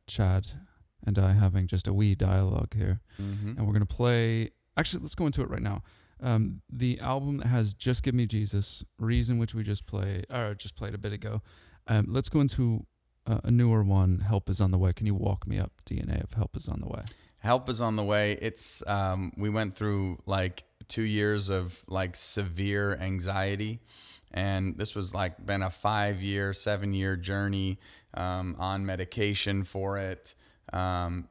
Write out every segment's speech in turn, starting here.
Chad and I having just a wee dialogue here. Mm-hmm. And we're going to play. Actually, let's go into it right now. The album that has Just Give Me Jesus, Reason, which we just played a bit ago. Let's go into a newer one, Help Is On The Way. Can you walk me up DNA of Help Is On The Way? Help is on the way. It's we went through like 2 years of like severe anxiety, and this was like been a 5-year, 7-year journey on medication for it. Trying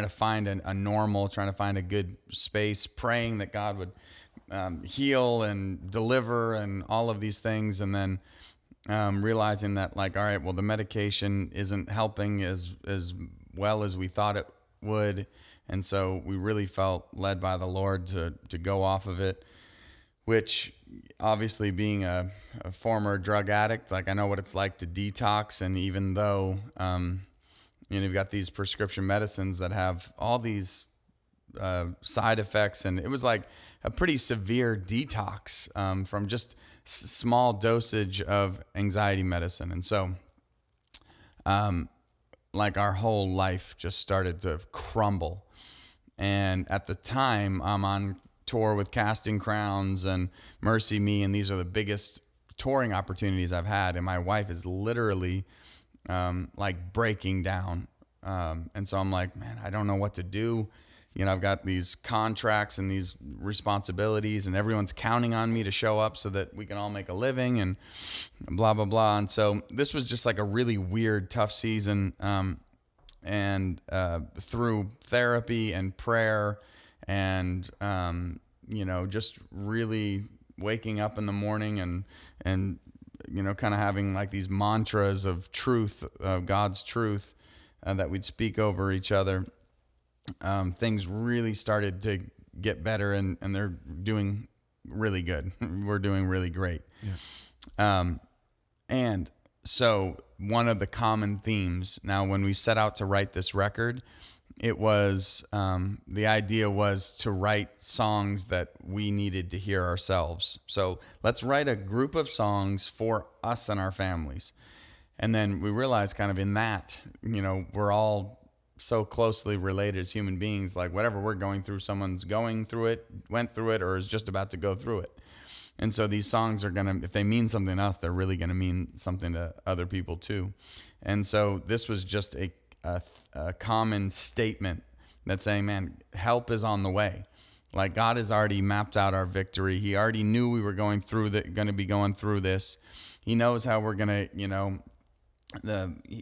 to find a normal, trying to find a good space, praying that God would heal and deliver and all of these things, and then realizing that like, all right, well, the medication isn't helping as well as we thought it would, and so we really felt led by the Lord to go off of it, which obviously being a former drug addict, like I know what it's like to detox, and even though you've got these prescription medicines that have all these side effects, and it was like a pretty severe detox from just small dosage of anxiety medicine. And so like our whole life just started to crumble. And at the time, I'm on tour with Casting Crowns and Mercy Me, and these are the biggest touring opportunities I've had, and my wife is literally like breaking down. And so I'm like, man, I don't know what to do. I've got these contracts and these responsibilities, and everyone's counting on me to show up so that we can all make a living and blah, blah, blah. And so this was just like a really weird, tough season. And through therapy and prayer and, just really waking up in the morning and kind of having like these mantras of truth, God's truth, that we'd speak over each other. Things really started to get better, and they're doing really good. We're doing really great. Yeah. And so one of the common themes now, when we set out to write this record, it was, the idea was to write songs that we needed to hear ourselves. So let's write a group of songs for us and our families. And then we realized kind of in that, we're all so closely related as human beings, like whatever we're going through, someone's going through it, went through it, or is just about to go through it. And so these songs are going to, if they mean something to us, they're really going to mean something to other people too. And so this was just a common statement that's saying, man, help is on the way. Like God has already mapped out our victory. He already knew we were going to be going through this. He knows how we're going to,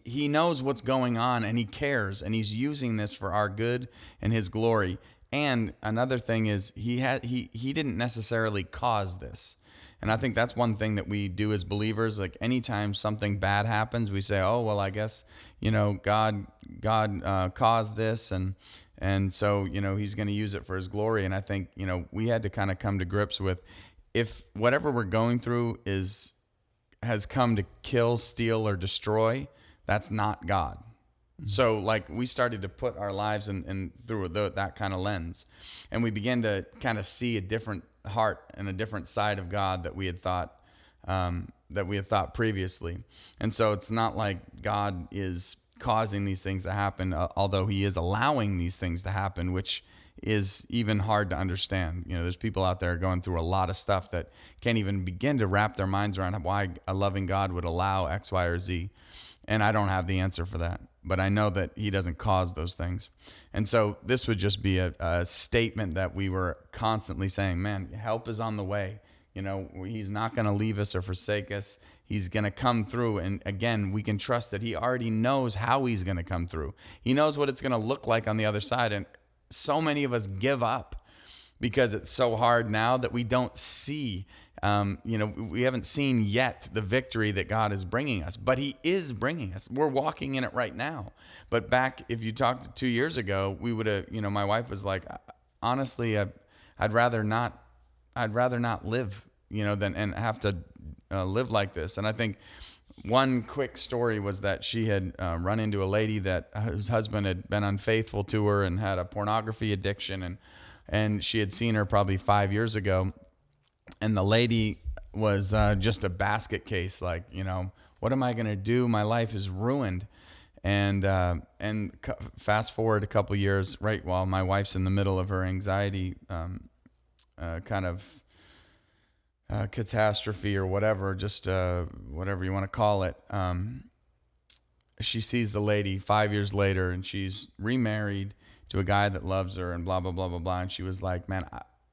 he knows what's going on, and he cares, and he's using this for our good and his glory. And another thing is he didn't necessarily cause this. And I think that's one thing that we do as believers. Like anytime something bad happens, we say, oh, well, I guess, God caused this. And so, he's going to use it for his glory. And I think, we had to kind of come to grips with, if whatever we're going through has come to kill, steal, or destroy, that's not God. Mm-hmm. So like we started to put our lives in through that kind of lens, and we began to kind of see a different heart and a different side of God that we had thought previously. And so it's not like God is causing these things to happen, although he is allowing these things to happen, which is even hard to understand. There's people out there going through a lot of stuff that can't even begin to wrap their minds around why a loving God would allow X, Y, or Z. And I don't have the answer for that, but I know that he doesn't cause those things. And so this would just be a statement that we were constantly saying, man, help is on the way. He's not going to leave us or forsake us. He's going to come through. And again, we can trust that he already knows how he's going to come through. He knows what it's going to look like on the other side. And so many of us give up because it's so hard now that we don't see, we haven't seen yet the victory that God is bringing us, but he is bringing us. We're walking in it right now. But back, if you talked 2 years ago, we would have, my wife was like, honestly, I'd rather not live, than and have to live like this. And I think one quick story was that she had run into a lady whose husband had been unfaithful to her and had a pornography addiction, and she had seen her probably 5 years ago, and the lady was just a basket case, like, What am I going to do? My life is ruined. Fast forward a couple years, right while my wife's in the middle of her anxiety kind of catastrophe or whatever, just whatever you want to call it. She sees the lady 5 years later, and she's remarried to a guy that loves her, and blah, blah, blah, blah, blah. And she was like, man,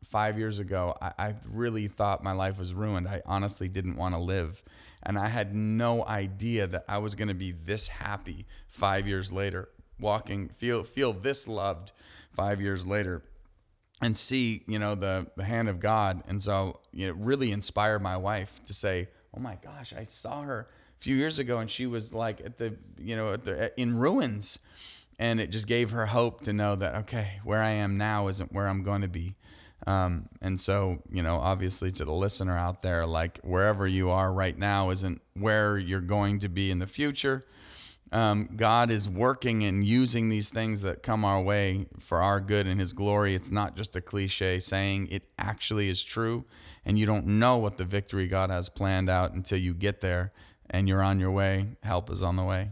5 years ago, I really thought my life was ruined. I honestly didn't want to live. And I had no idea that I was going to be this happy 5 years later, feel this loved 5 years later, and see, the hand of God. And so it really inspired my wife to say, oh my gosh, I saw her a few years ago and she was like in ruins. And it just gave her hope to know that, okay, where I am now isn't where I'm going to be. And so, obviously to the listener out there, like wherever you are right now isn't where you're going to be in the future. God is working and using these things that come our way for our good and his glory. It's not just a cliche saying, it actually is true. And you don't know what the victory God has planned out until you get there and you're on your way. Help is on the way.